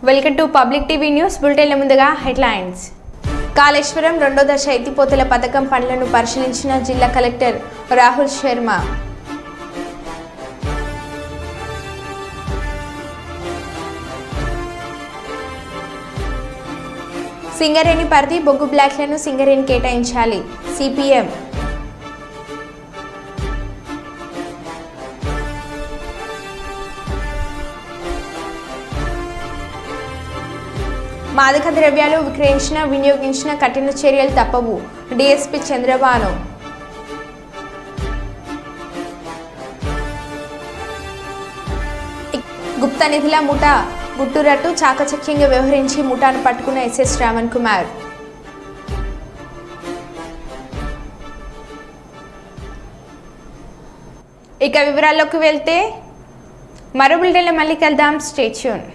Welcome to public TV news బులెటిన్ల ముందుగా headlines. Kaleshwaram రెండో దశ ఎత్తిపోతల పథకం పనులను పరిశీలించిన జిల్లా కలెక్టర్ రాహుల్ శర్మ. సింగరేణి పరిధి బొగ్గు బ్లాక్లను సింగరేణి కేటాయించాలి సిపిఎం. మాదక ద్రవ్యాలు వినియోగించిన కఠిన చర్యలు తప్పవు డీఎస్పీ చంద్రబాను. గుప్త నిధుల ముఠా గుట్టురట్టు చాకచక్యంగా వ్యవహరించి ముఠాను పట్టుకున్న ఎస్ఎస్ శ్రావణ్ కుమార్. ఇక వివరాల్లోకి వెళ్తే మరో బులెటిన్లో మళ్ళీ కలుద్దాం. Stay tune.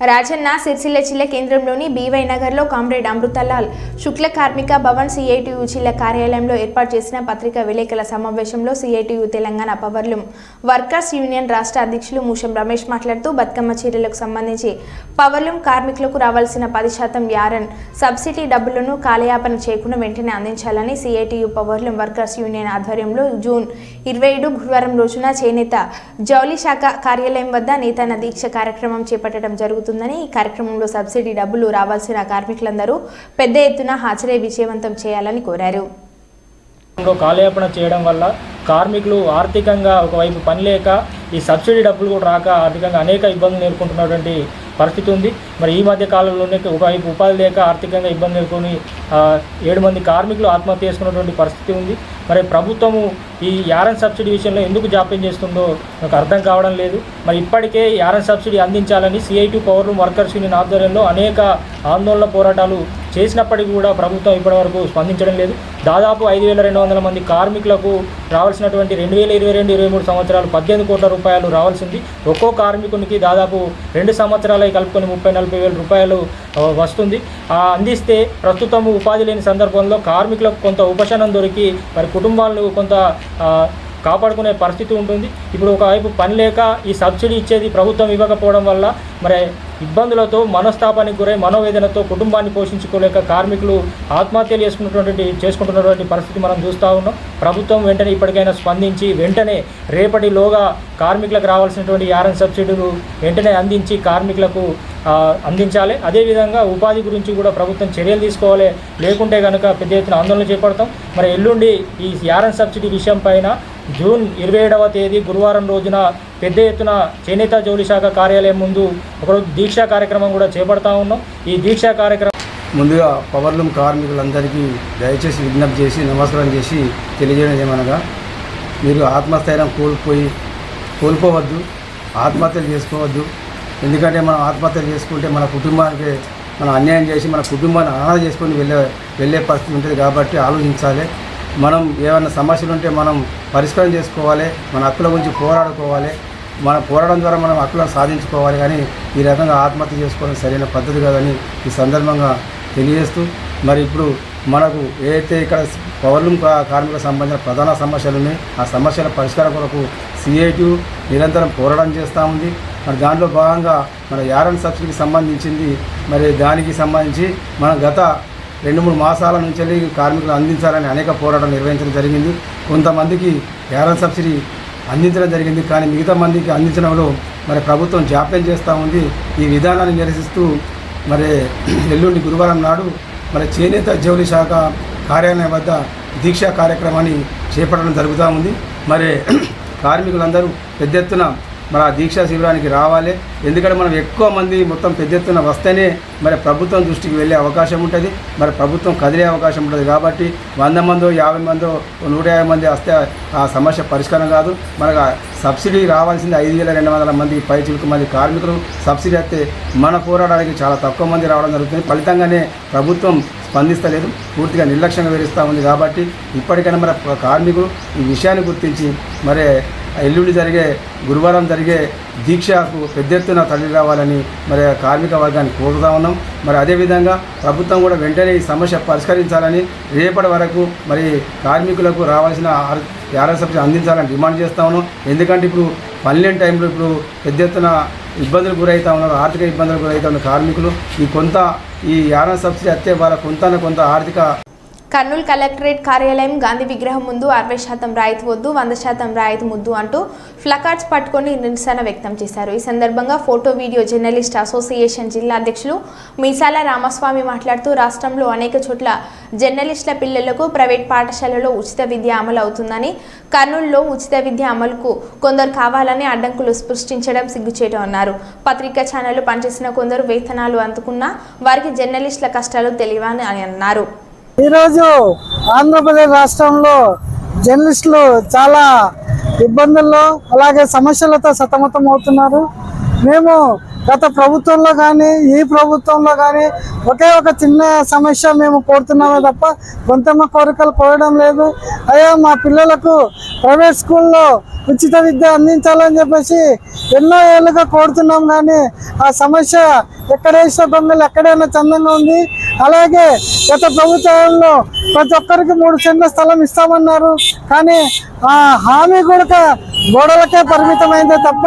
రాజన్న సిరిసిల్ల జిల్లా కేంద్రంలోని బీవై నగర్లో కామ్రేడ్ అమృతలాల్ శుక్ల కార్మిక భవన్ సిఐటియు జిల్లా కార్యాలయంలో ఏర్పాటు చేసిన పత్రికా విలేకరుల సమావేశంలో CITU Telangana powerloom workers union రాష్ట్ర అధ్యక్షులు మూషం రమేష్ మాట్లాడుతూ బతుకమ్మ చీరలకు సంబంధించి పవర్లూమ్ కార్మికులకు రావాల్సిన 10% యారన్ సబ్సిడీ డబ్బులను కాలయాపన చేయకుండా వెంటనే అందించాలని సిఐటియు పవర్లూమ్ వర్కర్స్ యూనియన్ ఆధ్వర్యంలో జూన్ 27 గురువారం రోజున చేనేత జౌలి శాఖ కార్యాలయం వద్ద నేతన్న దీక్ష కార్యక్రమం చేపట్టడం జరుగుతుంది. ఈ కార్యక్రమంలో సబ్సిడీ డబ్బులు రావాల్సిన కార్మికులందరూ పెద్ద ఎత్తున హాజరై విజయవంతం చేయాలని కోరారు. కాలయాపన చేయడం వల్ల కార్మికులు ఆర్థికంగా ఒకవైపు పని లేక ఈ సబ్సిడీ డబ్బులు కూడా రాక ఆర్థికంగా అనేక ఇబ్బందులు ఎదుర్కొంటున్నటువంటి పరిస్థితి ఉంది. మరి ఈ మధ్య కాలంలోనే ఒకవైపు ఉపాధి లేక ఆర్థికంగా ఇబ్బంది ఎదుర్కొని 7 మంది కార్మికులు ఆత్మహత్య చేసుకున్నటువంటి పరిస్థితి ఉంది. మరి ప్రభుత్వము ఈ యారన్ సబ్సిడీ విషయంలో ఎందుకు జాప్యం చేస్తుందో నాకు అర్థం కావడం లేదు. మరి ఇప్పటికే యారన్ సబ్సిడీ అందించాలని సిఐటి పవర్లూమ్ వర్కర్స్ యూనియన్ ఆధ్వర్యంలో అనేక ఆందోళన పోరాటాలు చేసినప్పటికీ కూడా ప్రభుత్వం ఇప్పటివరకు స్పందించడం లేదు. దాదాపు 5,200 మంది కార్మికులకు రావాల్సినటువంటి 2022-23 సంవత్సరాలు 18 కోట్ల రూపాయలు రావాల్సింది. ఒక్కో కార్మికునికి దాదాపు 2 సంవత్సరాలు కలుపుకొని 30-40 వేల రూపాయలు వస్తుంది. అందిస్తే ప్రస్తుతం ఉపాధి లేని సందర్భంలో కార్మికులకు కొంత ఉపశమనం దొరికి మరి కుటుంబాలను కొంత కాపాడుకునే పరిస్థితి ఉంటుంది. ఇప్పుడు ఒకవైపు పని లేక ఈ సబ్సిడీ ఇచ్చేది ప్రభుత్వం ఇవ్వకపోవడం వల్ల మరి ఇబ్బందులతో మనస్తాపానికి గురై మనోవేదనతో కుటుంబాన్ని పోషించుకోలేక కార్మికులు ఆత్మహత్యలు చేసుకుంటున్నటువంటి పరిస్థితి మనం చూస్తూ ఉన్నాం. ప్రభుత్వం వెంటనే ఇప్పటికైనా స్పందించి వెంటనే రేపటిలోగా కార్మికులకు రావాల్సినటువంటి యారన్ సబ్సిడీలు వెంటనే అందించి కార్మికులకు అందించాలి. అదేవిధంగా ఉపాధి గురించి కూడా ప్రభుత్వం చర్యలు తీసుకోవాలి. లేకుంటే కనుక పెద్ద ఎత్తున ఆందోళన చేపడతాం. మరి ఎల్లుండి ఈ యారన్ సబ్సిడీ విషయం పైన జూన్ 27వ తేదీ గురువారం రోజున పెద్ద ఎత్తున చేనేత జౌలి శాఖ కార్యాలయం ముందు ఒకరోజు దీక్షా కార్యక్రమం కూడా చేపడతా ఉన్నాం. ఈ దీక్షా కార్యక్రమం ముందుగా పవర్లూమ్ కార్మికులందరికీ దయచేసి విజ్ఞప్తి చేసి నమస్కారం చేసి తెలియజేయడం ఏమనగా, మీరు ఆత్మస్థైర్యం కోల్పోవద్దు, ఆత్మహత్యలు చేసుకోవద్దు. ఎందుకంటే మనం ఆత్మహత్యలు చేసుకుంటే మన కుటుంబానికి మనం అన్యాయం చేసి మన కుటుంబాన్ని అనాథ చేసుకొని వెళ్ళే పరిస్థితి ఉంటుంది. కాబట్టి ఆలోచించాలి. మనం ఏమైనా సమస్యలు ఉంటే మనం పరిష్కారం చేసుకోవాలి, మన హక్కుల గురించి పోరాడుకోవాలి. మన పోరాటం ద్వారా మనం హక్కులను సాధించుకోవాలి. కానీ ఈ రకంగా ఆత్మహత్య చేసుకోవడం సరైన పద్ధతి కాదని ఈ సందర్భంగా తెలియజేస్తూ, మరి ఇప్పుడు మనకు ఏదైతే ఇక్కడ పవర్లూమ్ కార్మికులకు సంబంధించిన ప్రధాన సమస్యలు ఉన్నాయి, ఆ సమస్యల పరిష్కారం కొరకు సిఐటి నిరంతరం పోరాటం చేస్తూ ఉంది. మరి దాంట్లో భాగంగా మన యారన్ సబ్సిడీకి సంబంధించింది. మరి దానికి సంబంధించి మనం గత 2-3 మాసాల నుంచి కార్మికులు అందించాలని అనేక పోరాటాలు నిర్వహించడం జరిగింది. కొంతమందికి యారన్ సబ్సిడీ అందించడం జరిగింది, కానీ మిగతా మందికి అందించడంలో మరి ప్రభుత్వం జాప్యం చేస్తూ ఉంది. ఈ విధానాన్ని నిరసిస్తూ మరి ఎల్లుండి గురువారం నాడు మరి చేనేత జౌలి శాఖ కార్యాలయం వద్ద దీక్షా కార్యక్రమాన్ని చేపట్టడం జరుగుతూ ఉంది. మరి కార్మికులందరూ పెద్ద ఎత్తున మరి ఆ దీక్షా శిబిరానికి రావాలి. ఎందుకంటే మనం ఎక్కువ మంది మొత్తం పెద్ద ఎత్తున వస్తేనే మరి ప్రభుత్వం దృష్టికి వెళ్ళే అవకాశం ఉంటుంది, మరి ప్రభుత్వం కదిలే అవకాశం ఉంటుంది. కాబట్టి 100 మందో 50 మందో 150 మంది వస్తే ఆ సమస్య పరిష్కారం కాదు. మనకు సబ్సిడీ రావాల్సింది 5,200 మంది పైచిలుకు మంది కార్మికులు సబ్సిడీ వస్తే మన పోరాటానికి చాలా తక్కువ మంది రావడం జరుగుతుంది. ఫలితంగానే ప్రభుత్వం స్పందిస్తలేదు, పూర్తిగా నిర్లక్ష్యంగా వివరిస్తూ ఉంది. కాబట్టి ఇప్పటికైనా మరి కార్మికులు ఈ విషయాన్ని గుర్తించి మరి ఎల్లుండి గురువారం జరిగే దీక్షకు పెద్ద ఎత్తున తరలి రావాలని మరి కార్మిక వర్గాన్ని కోరుతూ ఉన్నాం. మరి అదేవిధంగా ప్రభుత్వం కూడా వెంటనే ఈ సమస్య పరిష్కరించాలని రేపటి వరకు మరి కార్మికులకు రావాల్సిన యారన్ సబ్సిడీ అందించాలని డిమాండ్ చేస్తూ ఉన్నాం. ఎందుకంటే ఇప్పుడు పనిలేని టైంలో ఇప్పుడు పెద్ద ఎత్తున ఇబ్బందులకు గురవుతా ఉన్నారు, ఆర్థిక ఇబ్బందులకు గురవుతా ఉన్న కార్మికులు ఈ యానం సబ్సిడీ అత్తే వాళ్ళ కొంత ఆర్థిక. కర్నూలు కలెక్టరేట్ కార్యాలయం గాంధీ విగ్రహం ముందు 60% రాయితీ వద్దు, 100% రాయితీ ముద్దు అంటూ ఫ్లకార్డ్స్ పట్టుకొని నిరసన వ్యక్తం చేశారు. ఈ సందర్భంగా ఫోటో వీడియో జర్నలిస్ట్ అసోసియేషన్ జిల్లా అధ్యక్షులు మీసాల రామస్వామి మాట్లాడుతూ రాష్ట్రంలో అనేక చోట్ల జర్నలిస్టుల పిల్లలకు ప్రైవేట్ పాఠశాలలో ఉచిత విద్య అమలు అవుతుందని, కర్నూలులో ఉచిత విద్య అమలుకు కొందరు కావాలని అడ్డంకులు సృష్టించడం సిగ్గుచేటు అన్నారు. పత్రికా ఛానళ్లు పనిచేసిన కొందరు వేతనాలు అందుకున్నా వారికి జర్నలిస్టుల కష్టాలు తెలియవని అన్నారు. ఈరోజు ఆంధ్రప్రదేశ్ రాష్ట్రంలో జర్నలిస్టులు చాలా ఇబ్బందుల్లో అలాగే సమస్యలతో సతమతం అవుతున్నారు. మేము గత ప్రభుత్వంలో కానీ ఈ ప్రభుత్వంలో కానీ ఒకే ఒక చిన్న సమస్య మేము కోరుతున్నామే తప్ప గొంతమ్మ కోరికలు కోరడం లేదు. అయ్యా మా పిల్లలకు ప్రైవేట్ స్కూల్లో ఉచిత విద్య అందించాలని చెప్పేసి ఎన్నో ఏళ్ళుగా కోరుతున్నాం, కానీ ఆ సమస్య ఎక్కడేసిన దొంగలు ఎక్కడైనా చందంగా ఉంది. అలాగే గత ప్రభుత్వంలో ప్రతి ఒక్కరికి 3 సెంట్ల స్థలం ఇస్తామన్నారు, కానీ ఆ హామీ కూడా గోడలకే పరిమితమైందే తప్ప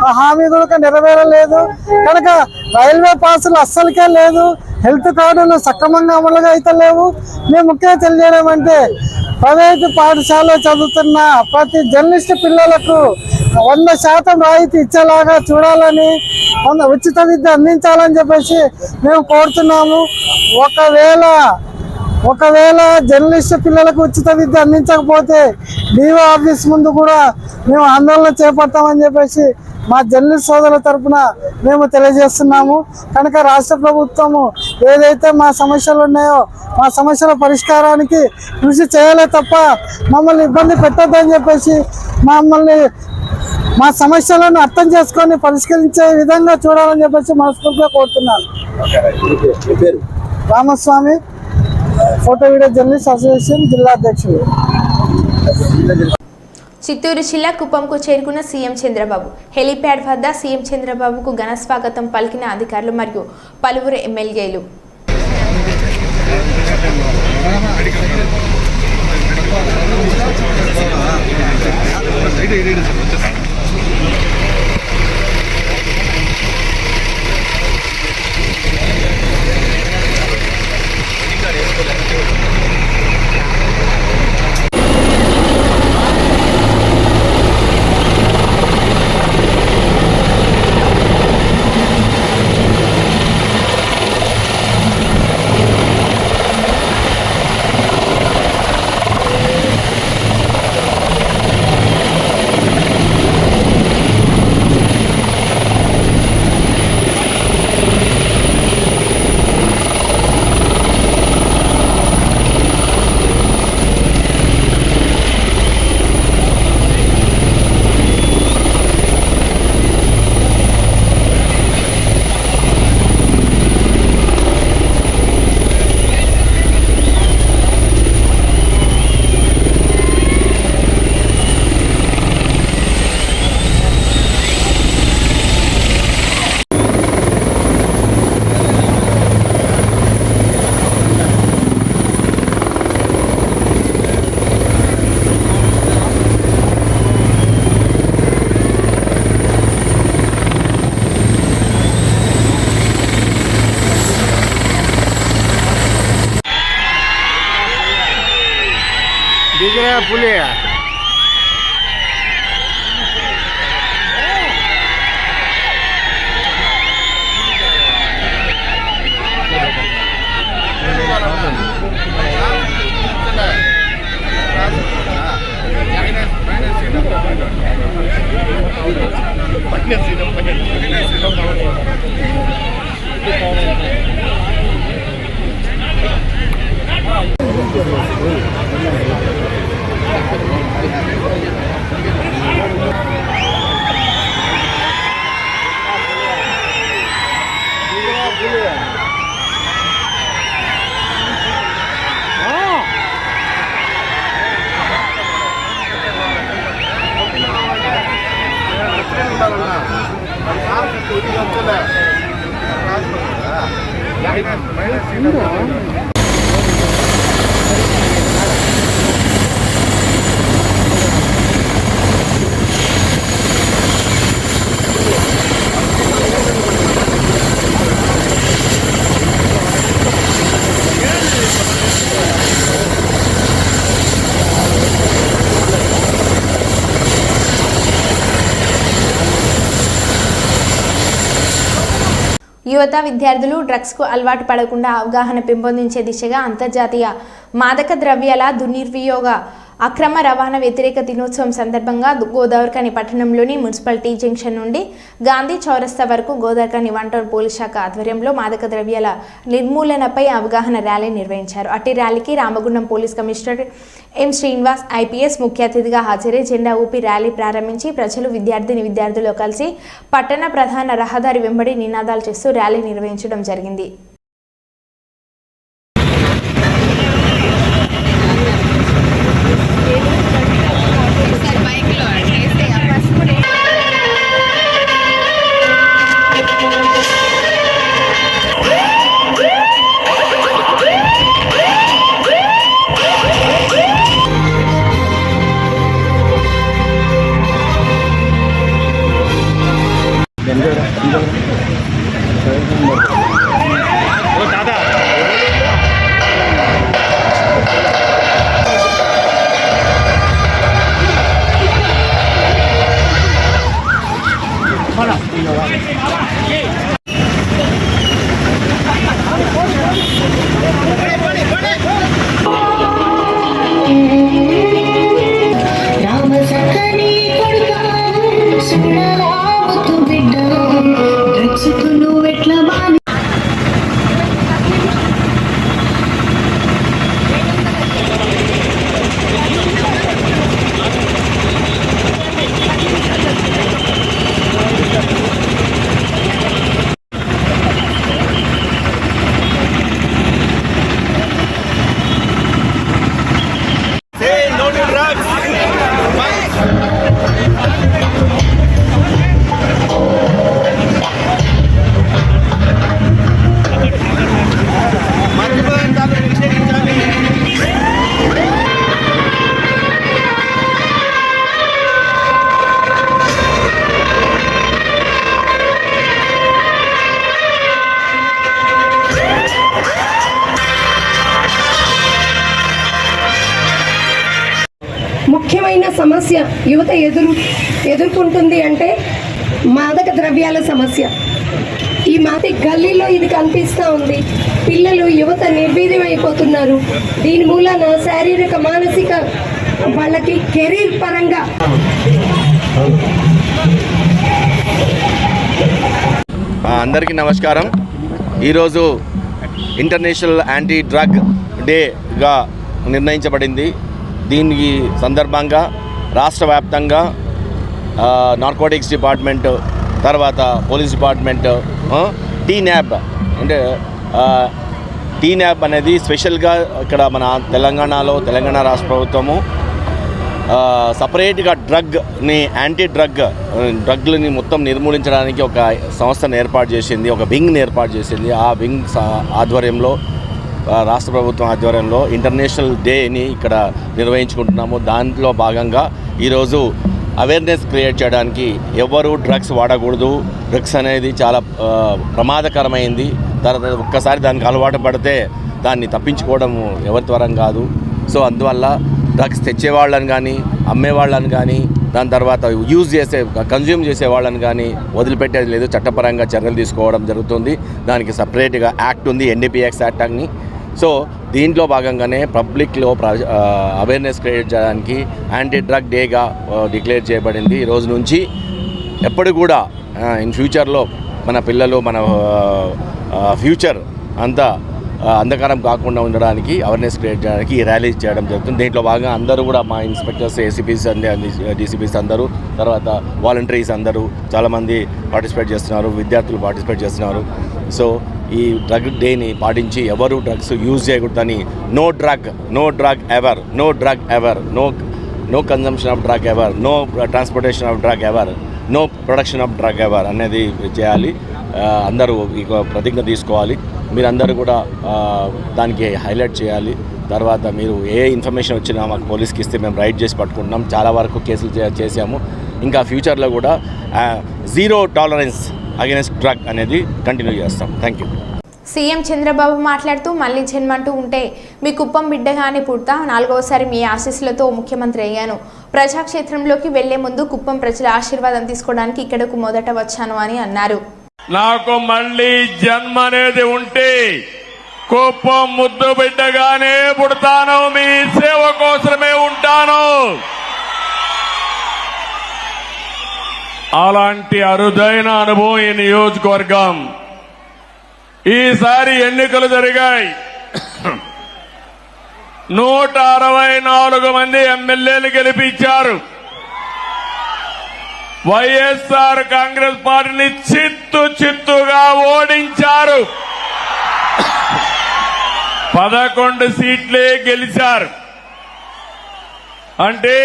ఆ హామీ కూడా నెరవేరలేదు. కనుక రైల్వే పాసులు అస్సలకే లేదు, హెల్త్ కార్డులు సక్రమంగా అమలుగా అయితే లేవు. మేము ముఖ్యంగా తెలియజేయడం అంటే ప్రైవేటు పాఠశాలలో చదువుతున్న ప్రతి జర్నలిస్ట్ పిల్లలకు 100% రాయితీ ఇచ్చేలాగా చూడాలని, ఉచిత విద్య అందించాలని చెప్పేసి మేము కోరుతున్నాము. ఒకవేళ జర్నలిస్ట్ పిల్లలకు ఉచిత విద్య అందించకపోతే డిఓ ఆఫీస్ ముందు కూడా మేము ఆందోళన చేపడతామని చెప్పేసి మా జర్నలిస్ట్ సోదరుల తరఫున మేము తెలియజేస్తున్నాము. కనుక రాష్ట్ర ప్రభుత్వము ఏదైతే మా సమస్యలు ఉన్నాయో మా సమస్యల పరిష్కారానికి కృషి చేయాలే తప్ప మమ్మల్ని ఇబ్బంది పెట్టొద్దని చెప్పేసి మా సమస్యలను అర్థం చేసుకొని పరిష్కరించే విధంగా చూడాలని చెప్పేసి మనస్ఫూర్తిగా కోరుతున్నాను. Ramaswamy, photo video journalist association జిల్లా అధ్యక్షుడు. చిత్తూరు జిల్లా కుప్పంకు చేరుకున్న సీఎం చంద్రబాబు హెలీప్యాడ్ వద్ద సీఎం చంద్రబాబుకు ఘన స్వాగతం పలికిన అధికారులు మరియు పలువురు ఎమ్మెల్యేలు. दिख रहा है पुलिया యువత విద్యార్థులు డ్రగ్స్కు అలవాటు పడకుండా అవగాహన పెంపొందించే దిశగా అంతర్జాతీయ మాదక ద్రవ్యాల దుర్వినియోగ అక్రమ రవాణా వ్యతిరేక దినోత్సవం సందర్భంగా గోదావరిఖని పట్టణంలోని మున్సిపాలిటీ జంక్షన్ నుండి గాంధీ చౌరస్తా వరకు గోదావరిఖని వన్ టౌన్ పోలీస్ శాఖ ఆధ్వర్యంలో మాదక ద్రవ్యాల నిర్మూలనపై అవగాహన ర్యాలీ నిర్వహించారు. అట్టి ర్యాలీకి Ramagundam police commissioner M Srinivas IPS ముఖ్య అతిథిగా హాజరై జెండా ఊపి ర్యాలీ ప్రారంభించి ప్రజలు విద్యార్థులు కలిసి పట్టణ ప్రధాన రహదారి వెంబడి నినాదాలు చేస్తూ ర్యాలీ నిర్వహించడం జరిగింది. ముఖ్యమైన సమస్య యువత ఎదుర్కొంటుంది అంటే మాదక ద్రవ్యాల సమస్య. ఈ మాది గల్లీలో ఇది కనిపిస్తూ ఉంది. పిల్లలు యువత నిర్వీర్యం అయిపోతున్నారు. దీని మూలన శారీరక మానసిక వాళ్ళకి కెరీర్ పరంగా అందరికీ నమస్కారం. ఈరోజు ఇంటర్నేషనల్ యాంటీ డ్రగ్ డేగా నిర్ణయించబడింది. దీనికి సందర్భంగా రాష్ట్ర వ్యాప్తంగా నార్కోటిక్స్ డిపార్ట్మెంట్, తర్వాత పోలీస్ డిపార్ట్మెంట్, టీన్యాబ్ అంటే టీన్యాబ్ అనేది స్పెషల్గా ఇక్కడ మన తెలంగాణ రాష్ట్ర ప్రభుత్వము సపరేట్గా డ్రగ్లని మొత్తం నిర్మూలించడానికి ఒక సంస్థను ఏర్పాటు చేసింది, ఒక వింగ్ని ఏర్పాటు చేసింది. ఆ వింగ్ ఆధ్వర్యంలో రాష్ట్ర ప్రభుత్వం ఆధ్వర్యంలో ఇంటర్నేషనల్ డేని ఇక్కడ నిర్వహించుకుంటున్నాము. దాంట్లో భాగంగా ఈరోజు అవేర్నెస్ క్రియేట్ చేయడానికి ఎవరు డ్రగ్స్ వాడకూడదు, డ్రగ్స్ అనేది చాలా ప్రమాదకరమైంది, తర్వాత ఒక్కసారి దానికి అలవాటు పడితే దాన్ని తప్పించుకోవడం ఎవరి త్వరం కాదు. సో అందువల్ల డ్రగ్స్ తెచ్చేవాళ్ళని కానీ అమ్మేవాళ్ళని కానీ దాని తర్వాత కన్జ్యూమ్ చేసే వాళ్ళని కానీ వదిలిపెట్టేది లేదు. చట్టపరంగా చర్యలు తీసుకోవడం జరుగుతుంది. దానికి సపరేట్గా యాక్ట్ ఉంది, ఎన్డీపీఎక్స్ యాక్ట్ అని. సో దీంట్లో భాగంగానే పబ్లిక్లో అవేర్నెస్ క్రియేట్ చేయడానికి యాంటీ డ్రగ్ డేగా డిక్లేర్ చేయబడింది. ఈ రోజు నుంచి ఎప్పుడు కూడా ఇన్ ఫ్యూచర్లో మన పిల్లలు మన ఫ్యూచర్ అంతా అంధకారం కాకుండా ఉండడానికి అవేర్నెస్ క్రియేట్ చేయడానికి ఈ ర్యాలీ చేయడం జరుగుతుంది. దీంట్లో భాగంగా అందరూ కూడా మా ఇన్స్పెక్టర్స్, ఏసీపీస్ డీసీపీస్ అందరూ, తర్వాత వాలంటీర్స్ అందరూ చాలామంది పార్టిసిపేట్ చేస్తున్నారు, విద్యార్థులు పార్టిసిపేట్ చేస్తున్నారు. సో ఈ డ్రగ్ డేని పాటించి ఎవరు డ్రగ్స్ యూజ్ చేయకూడదని no drug ever, no consumption of drug ever, no transportation of drug ever, no production of drug ever అనేది చేయాలి. అందరూ ఈ ప్రతిజ్ఞ తీసుకోవాలి. మీరందరూ కూడా దానికి హైలైట్ చేయాలి. తర్వాత మీరు ఏ ఇన్ఫర్మేషన్ వచ్చినా మాకు పోలీస్కి ఇస్తే మేము రైట్ చేసి పట్టుకుంటున్నాం. చాలా వరకు కేసులు చేసాము. ఇంకా ఫ్యూచర్లో కూడా జీరో టాలరెన్స్ అగైనెస్ట్ డ్రగ్ అనేది కంటిన్యూ చేస్తాం. Thank you. సీఎం చంద్రబాబు మాట్లాడుతూ మళ్ళీ జన్మంటూ ఉంటే మీ కుప్పం బిడ్డగానే పుడతా, 4వసారి మీ ఆశీస్సులతో ముఖ్యమంత్రి అయ్యాను. ప్రజాక్షేత్రంలోకి వెళ్లే ముందు కుప్పం ప్రజల ఆశీర్వాదం తీసుకోవడానికి ఇక్కడకు మొదట వచ్చాను అని అన్నారు. నాకు మళ్ళీ జన్మ అనేది ఉంటే కుప్పం ముద్దు బిడ్డగానే పుడతాను, మీ సేవ కోసమే ఉంటాను. అలాంటి అరుదైన అనుభవం ఈ నియోజకవర్గం. ఈసారి ఎన్నికలు జరిగాయి. 164 మంది ఎమ్మెల్యేలు గెలిపించారు. వైఎస్ఆర్ కాంగ్రెస్ పార్టీని చిత్తుగా ఓడించారు. 11 సీట్లే గెలిచారు. అంటే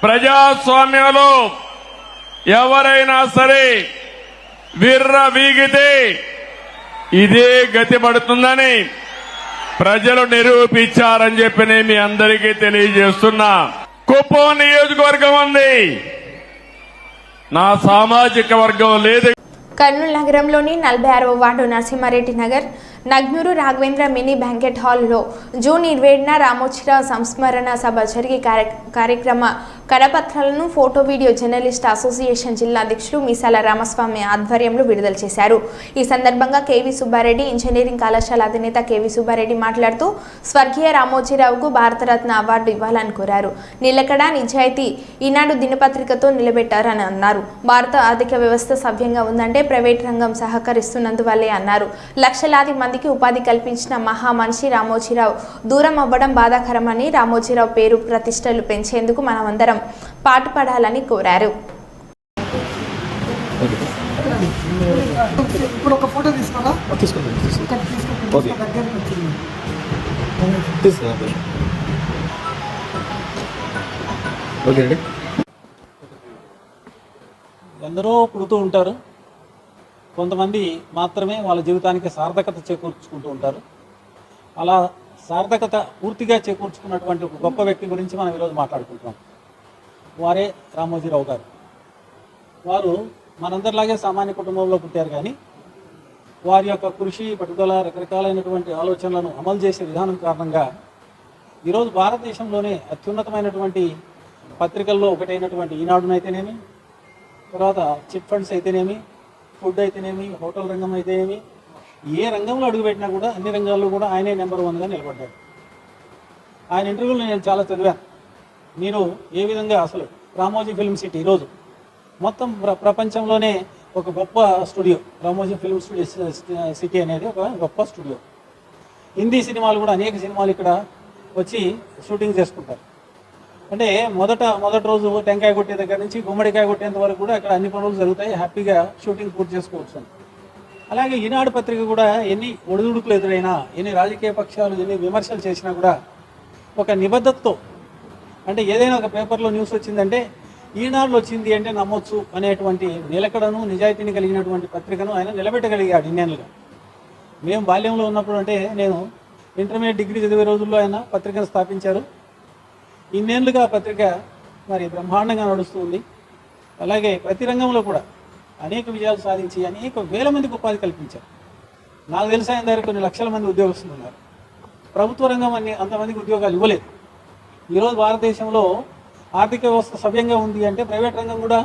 ప్రజాస్వామ్యంలో ఎవరైనా సరే విర్ర వీగితే ఇదే గతి పడుతుందని ప్రజలు నిరూపించారని చెప్పి నేను మీ అందరికీ తెలియజేస్తున్నా. కుప్పం నియోజకవర్గం ఉంది, నా సామాజిక వర్గం లేదు. కర్నూలు నగరంలోని 46వ వార్డు నరసింహారెడ్డి నగర్ నగ్నూరు రాఘవేంద్ర మినీ బ్యాంకెట్ హాల్లో జూన్ 27న రామోజీరావు సంస్మరణ సభ జరిగే కార్యక్రమ కరపత్రాలను ఫోటో వీడియో జర్నలిస్ట్ అసోసియేషన్ జిల్లా అధ్యక్షులు మీసాల రామస్వామి ఆధ్వర్యంలో విడుదల చేశారు. ఈ సందర్భంగా కేవీ సుబ్బారెడ్డి ఇంజనీరింగ్ కళాశాల అధినేత కేవీ సుబ్బారెడ్డి మాట్లాడుతూ స్వర్గీయ రామోజీరావుకు భారతరత్న అవార్డు ఇవ్వాలని కోరారు. నిలకడ నిజాయితీ ఈనాడు దినపత్రికతో నిలబెట్టారని అన్నారు. భారత ఆర్థిక వ్యవస్థ సవ్యంగా ఉందంటే ప్రైవేట్ రంగం సహకరిస్తున్నందువల్లే అన్నారు. లక్షలాది మందికి ఉపాధి కల్పించిన మహా మనిషి రామోజీరావు దూరం అవ్వడం బాధాకరమని, రామోజీరావు పేరు ప్రతిష్టలు పెంచేందుకు మనమందరం పాటుపడాలని కోరారు. ఎందరో పుడుతూ ఉంటారు, కొంతమంది మాత్రమే వాళ్ళ జీవితానికి సార్థకత చేకూర్చుకుంటూ ఉంటారు. అలా సార్థకత పూర్తిగా చేకూర్చుకున్నటువంటి ఒక గొప్ప వ్యక్తి గురించి మనం ఈరోజు మాట్లాడుకుంటున్నాం. వారే రామోజీరావు గారు. వారు మనందరిలాగే సామాన్య కుటుంబంలో పుట్టారు, కానీ వారి యొక్క కృషి, పట్టుదల, రకరకాలైనటువంటి ఆలోచనలను అమలు చేసే విధానం కారణంగా ఈరోజు భారతదేశంలోనే అత్యున్నతమైనటువంటి పత్రికల్లో ఒకటైనటువంటి ఈనాడునైతేనేమి, తర్వాత చిట్ ఫండ్స్ అయితేనేమి, ఫుడ్ అయితేనేమి, హోటల్ రంగం అయితేనేమి, ఏ రంగంలో అడుగుపెట్టినా కూడా అన్ని రంగాల్లో కూడా ఆయనే నెంబర్ 1గా నిలబడ్డాడు. ఆయన ఇంటర్వ్యూలో నేను చాలా చదివాను. మీరు ఏ విధంగా అసలు రామోజీ ఫిల్మ్ సిటీ ఈరోజు మొత్తం ప్రపంచంలోనే ఒక గొప్ప స్టూడియో, రామోజీ ఫిల్మ్ సిటీ అనేది ఒక గొప్ప స్టూడియో. హిందీ సినిమాలు కూడా అనేక సినిమాలు ఇక్కడ వచ్చి షూటింగ్ చేసుకుంటారు. అంటే మొదటి రోజు టెంకాయ కొట్టే దగ్గర నుంచి గుమ్మడికాయ కొట్టేంత వరకు కూడా అక్కడ అన్ని పనులు జరుగుతాయి. హ్యాపీగా షూటింగ్ పూర్తి చేసుకోవచ్చు. అలాగే ఈనాడు పత్రిక కూడా ఎన్ని ఒడిదుడుకులు ఎదురైనా, ఎన్ని రాజకీయ పక్షాలు ఎన్ని విమర్శలు చేసినా కూడా ఒక నిబద్ధతతో, అంటే ఏదైనా ఒక పేపర్లో న్యూస్ వచ్చిందంటే ఈనాడులో వచ్చింది అంటే నమ్మొచ్చు అనేటువంటి నిలకడను, నిజాయితీని కలిగినటువంటి పత్రికను ఆయన నిలబెట్టగలిగాడు ఇన్నేళ్ళుగా. మేము బాల్యంలో ఉన్నప్పుడు, అంటే నేను ఇంటర్మీడియట్ డిగ్రీ చదివే రోజుల్లో ఆయన పత్రికను స్థాపించారు. ఇన్నేళ్ళుగా పత్రిక మరి బ్రహ్మాండంగా నడుస్తుంది. అలాగే ప్రతి రంగంలో కూడా అనేక విజయాలు సాధించి అనేక వేల మందికి ఉపాధి కల్పించారు. నాకు తెలిసి ఆయన దగ్గర కొన్ని లక్షల మంది ఉద్యోగస్తులు ఉన్నారు. ప్రభుత్వ రంగం అంతమందికి ఉద్యోగాలు ఇవ్వలేదు. ఈరోజు భారతదేశంలో ఆర్థిక వ్యవస్థ సవ్యంగా ఉంది అంటే ప్రైవేట్ రంగం కూడా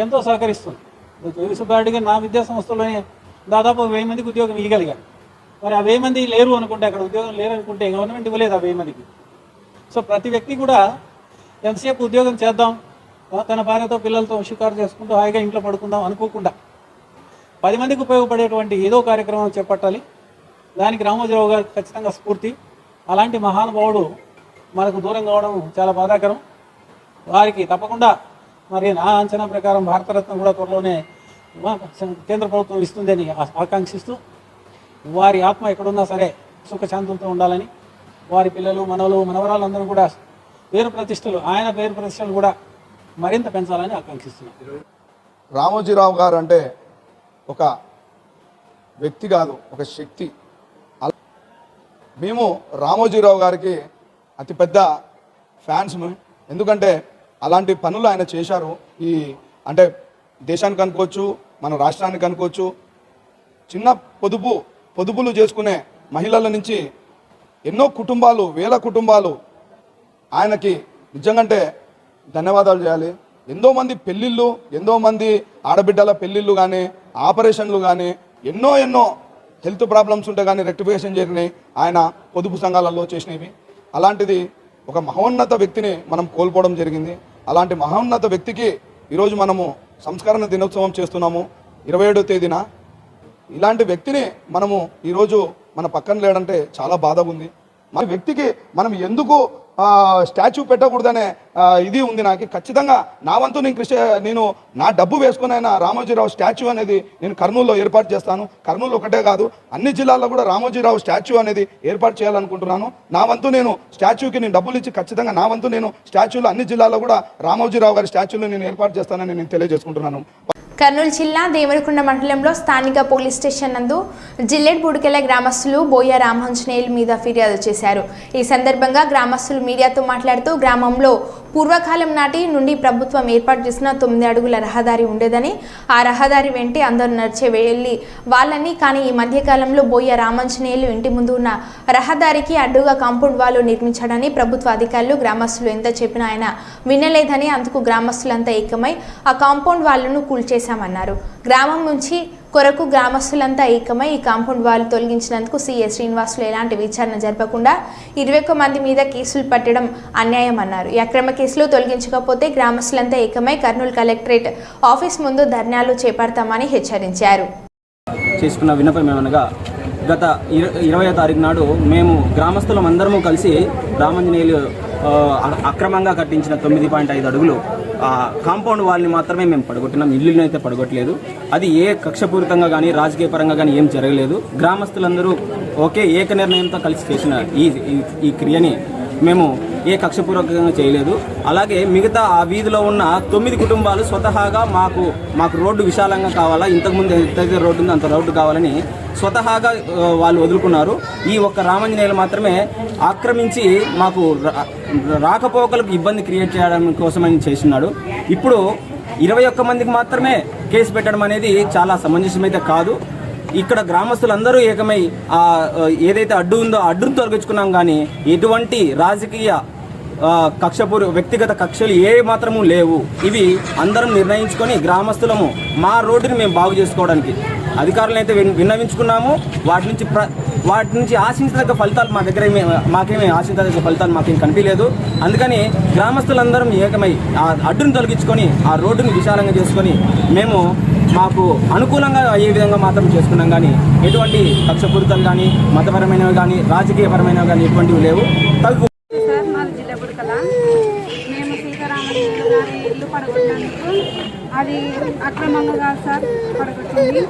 ఎంతో సహకరిస్తుంది. కేవీ సుబ్బారెడ్డి గారు నా విద్యా సంస్థలోనే దాదాపు 1000 మందికి ఉద్యోగం ఇవ్వగలిగారు. మరి ఆ 1000 మంది లేరు అనుకుంటే, అక్కడ ఉద్యోగం లేరు అనుకుంటే గవర్నమెంట్ ఇవ్వలేదు ఆ 1000 మందికి. సో ప్రతి వ్యక్తి కూడా ఎంతసేపు ఉద్యోగం చేద్దాం, తన భార్యతో పిల్లలతో షికారు చేసుకుంటూ హాయిగా ఇంట్లో పడుకుందాం అనుకోకుండా 10 మందికి ఉపయోగపడేటువంటి ఏదో కార్యక్రమం చేపట్టాలి. దానికి రామోజీరావు గారు ఖచ్చితంగా స్ఫూర్తి. అలాంటి మహానుభావుడు మనకు దూరం కావడం చాలా బాధాకరం. వారికి తప్పకుండా మరి నా అంచనా ప్రకారం భారతరత్న కూడా త్వరలోనే కేంద్ర ప్రభుత్వం ఇస్తుందని ఆకాంక్షిస్తూ, వారి ఆత్మ ఎక్కడున్నా సరే సుఖశాంతులతో ఉండాలని, వారి పిల్లలు, మనవరాలందరూ కూడా ఆయన పేరు ప్రతిష్టలు కూడా మరింత పెంచాలని ఆకాంక్షిస్తున్నారు. రామోజీరావు గారు అంటే ఒక వ్యక్తి కాదు, ఒక శక్తి. మేము రామోజీరావు గారికి అతిపెద్ద ఫ్యాన్స్. ఎందుకంటే అలాంటి పనులు ఆయన చేశారు. అంటే దేశానికి అనుకోవచ్చు, మన రాష్ట్రానికి అనుకోవచ్చు. చిన్న పొదుపులు చేసుకునే మహిళల నుంచి ఎన్నో కుటుంబాలు, వేల కుటుంబాలు ఆయనకి నిజంగా ధన్యవాదాలు చేయాలి. ఎంతోమంది పెళ్ళిళ్ళు, ఎంతోమంది ఆడబిడ్డల పెళ్ళిళ్ళు కానీ, ఆపరేషన్లు కానీ, ఎన్నో హెల్త్ ప్రాబ్లమ్స్ ఉంటే కానీ రెక్టిఫికేషన్ జరిగినాయి ఆయన పొదుపు సంఘాలలో చేసినవి. అలాంటిది ఒక మహోన్నత వ్యక్తిని మనం కోల్పోవడం జరిగింది. అలాంటి మహోన్నత వ్యక్తికి ఈరోజు మనము సంస్కరణ దినోత్సవం చేస్తున్నాము 27వ తేదీన. ఇలాంటి వ్యక్తిని మనము ఈరోజు మన పక్కన లేడంటే చాలా బాధగా ఉంది. మన వ్యక్తికి మనం ఎందుకు స్టాచ్యూ పెట్టకూడదనే ఇది ఉంది నాకు. ఖచ్చితంగా నా వంతు నేను నా డబ్బు వేసుకునైనా రామోజీరావు స్టాచ్యూ అనేది నేను కర్నూలులో ఏర్పాటు చేస్తాను. కర్నూలు ఒకటే కాదు, అన్ని జిల్లాల్లో కూడా రామోజీరావు స్టాచ్యూ అనేది ఏర్పాటు చేయాలనుకుంటున్నాను. నా వంతు నేను స్టాచ్యూకి నేను డబ్బులు ఇచ్చి ఖచ్చితంగా నా వంతు నేను స్టాచ్యూలో అన్ని జిల్లాల్లో కూడా రామోజీరావు గారి స్టాచ్యూలు నేను ఏర్పాటు చేస్తానని నేను తెలియజేసుకుంటున్నాను. కర్నూలు జిల్లా దేవరకొండ మండలంలో స్థానిక పోలీస్ స్టేషన్ నందు జిల్లెడ్ బుడికెల గ్రామస్తులు బోయ రామాంజనేయులు మీద ఫిర్యాదు చేశారు. ఈ సందర్భంగా గ్రామస్తులు మీడియాతో మాట్లాడుతూ గ్రామంలో పూర్వకాలం నాటి నుండి ప్రభుత్వం ఏర్పాటు చేసిన 9 అడుగుల రహదారి ఉండేదని, ఆ రహదారి వెంటే అందరూ నడిచే వెళ్ళి వాళ్ళని, కానీ ఈ మధ్యకాలంలో బోయ రామాంజనేయులు ఇంటి ముందు ఉన్న రహదారికి అడ్డుగా కాంపౌండ్ వాల్ నిర్మించాడని ప్రభుత్వ అధికారులు గ్రామస్తులు ఎంత చెప్పినా ఆయన వినలేదని, అందుకు గ్రామస్తులంతా ఏకమై ఆ కాంపౌండ్ వాళ్లను కూల్చేశామన్నారు. గ్రామం నుంచి కొరకు గ్రామస్తులంతా ఏకమై ఈ కాంపౌండ్ వాల్ తొలగించినందుకు సీఏ శ్రీనివాసులు ఎలాంటి విచారణ జరపకుండా 21 మంది మీద కేసులు పట్టడం అన్యాయం అన్నారు. ఈ అక్రమ కేసులు తొలగించకపోతే గ్రామస్తులంతా ఏకమై కర్నూలు కలెక్టరేట్ ఆఫీస్ ముందు ధర్నాలు చేపడతామని హెచ్చరించారు. చేసుకున్న విన్నపం ఏమనగా, గత 20వ తారీఖు నాడు మేము గ్రామస్తులం అందరము కలిసి రామాంజనేయులు అక్రమంగా కట్టించిన 9.5 అడుగులు కాంపౌండ్ వాల్ని మాత్రమే మేము పడగొట్టినాం. ఇల్లుని అయితే పడగొట్టలేదు. అది ఏ కక్షపూరితంగా కానీ రాజకీయ పరంగా కానీ ఏం జరగలేదు. గ్రామస్తులందరూ ఒకే ఏక నిర్ణయంతో కలిసి చేసిన ఈ క్రియని మేము ఏ కక్షపూర్వకంగా చేయలేదు. అలాగే మిగతా ఆ వీధిలో ఉన్న 9 కుటుంబాలు స్వతహాగా మాకు రోడ్డు విశాలంగా కావాలా, ఇంతకుముందు ఎంతైతే రోడ్డు ఉందో అంత రోడ్డు కావాలని స్వతహాగా వాళ్ళు వదులుకున్నారు. ఈ ఒక్క రామాంజనేయులు మాత్రమే ఆక్రమించి మాకు రాకపోకలకు ఇబ్బంది క్రియేట్ చేయడం కోసమని చేస్తున్నాడు. ఇప్పుడు 21 మందికి మాత్రమే కేసు పెట్టడం అనేది చాలా సమంజసమైతే కాదు. ఇక్కడ గ్రామస్తులందరూ ఏకమై ఏదైతే అడ్డు ఉందో అడ్డును తొలగించుకున్నాం. కానీ ఎటువంటి రాజకీయ వ్యక్తిగత కక్షలు ఏ మాత్రము లేవు. ఇవి అందరం నిర్ణయించుకొని గ్రామస్తులము మా రోడ్డుని మేము బాగు చేసుకోవడానికి అధికారులను అయితే విన్నవించుకున్నాము. వాటి నుంచి ఆశించదగ్గ ఫలితాలు మా దగ్గర మాకేమీ ఆశించదగ్గ ఫలితాలు మాకేం కనిపించలేదు. అందుకని గ్రామస్తులందరం ఏకమై ఆ అడ్డును తొలగించుకొని ఆ రోడ్డుని విశాలంగా చేసుకొని మేము మాకు అనుకూలంగా అయ్యే విధంగా మాత్రం చేసుకున్నాం. కానీ ఎటువంటి కక్షపూరితాలు కానీ మతపరమైనవి కానీ రాజకీయపరమైనవి కానీ ఎటువంటివి లేవు. సార్ మాది జిల్లా బుడకల మేము సీతారామరాజు గారి ఇల్లు పడగొట్టినందుకు అది అక్రమంగా కాదు సార్ పడగొట్టింది.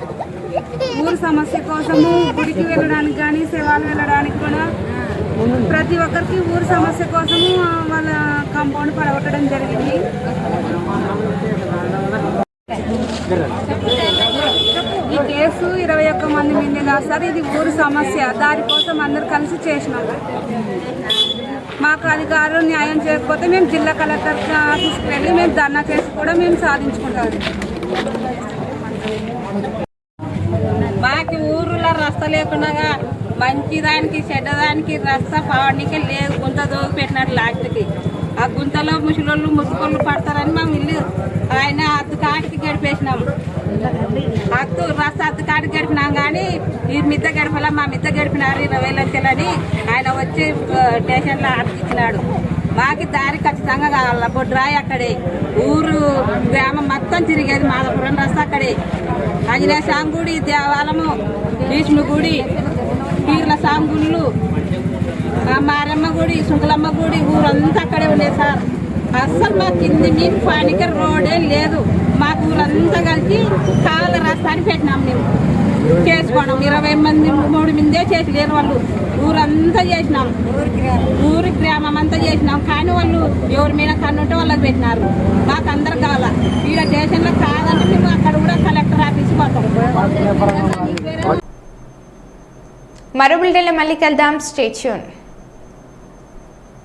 ఊరు సమస్య కోసము గుడికి వెళ్ళడానికి కానీ సేవలు వెళ్ళడానికి కూడా ప్రతి ఒక్కరికి ఊరు సమస్య కోసము వాళ్ళ కాంపౌండ్ పడగొట్టడం జరిగింది. ఈ కేసు 21 మంది మీదే కాదు సార్, ఇది ఊరు సమస్య. దానికోసం అందరు కలిసి చేసినాం. మాకు అధికారులు న్యాయం చేయకపోతే మేము జిల్లా కలెక్టర్ ఆఫీస్కి వెళ్ళి మేము ధర్నా చేసి కూడా మేము సాధించుకుంటాం. మాకు ఊరులో రస్తా లేకుండా మంచిదానికి చెడ్డదానికి రస్తా పావడానికి లేదు. గుంత దోగి పెట్టినాడు లాస్ట్కి. ఆ గుంతలో ముసలోళ్ళు ముసుగోళ్ళు పడతారని మేము ఇల్లు ఆయన అద్దు కాటికి గడిపేసినాం. రస్తా అద్దు కాటికి గడిపినాం. కానీ ఈ మిద్ద గడపలా మా మిద్ద గడిపినారు 20 లక్షలని ఆయన వచ్చి స్టేషన్లో అతికిచ్చినాడు. మాకు దారి ఖచ్చితంగా కావాల. బొడ్రాయి అక్కడే, ఊరు గ్రామం మొత్తం తిరిగేది మాధపురం రస్తా అక్కడే. ఆంజనేయ స్వామి గుడి, దేవాలయము, విష్ణు గుడి, పీర్ల స్వామి గుళ్ళు, మారమ్మ గుడి, శుంకులమ్మ గుడి, ఊరంతా అక్కడే ఉండేది సార్. అస్సలు మా కింది మీకు పానిక రోడే లేదు. మాకు ఊరంతా కలిసి కాళ్ళ రస్తాన్ని పెట్టినాం. మేము చేసుకోవడం 20 మంది 3 మందే చేసి లేరు వాళ్ళు. ఊరంతా చేసినాం, ఊరి గ్రామం అంతా చేసినాం. కానీ వాళ్ళు ఎవరి మీద కన్నుంటే వాళ్ళకి పెట్టినారు. మాకు అందరు కావాలా. ఈడ స్టేషన్లో కాదంటే మేము అక్కడ కూడా కలెక్టర్ ఆఫీస్కి పోతాం. మరో బులెటిన్లో మళ్ళీ కలుద్దాం. Stay tune.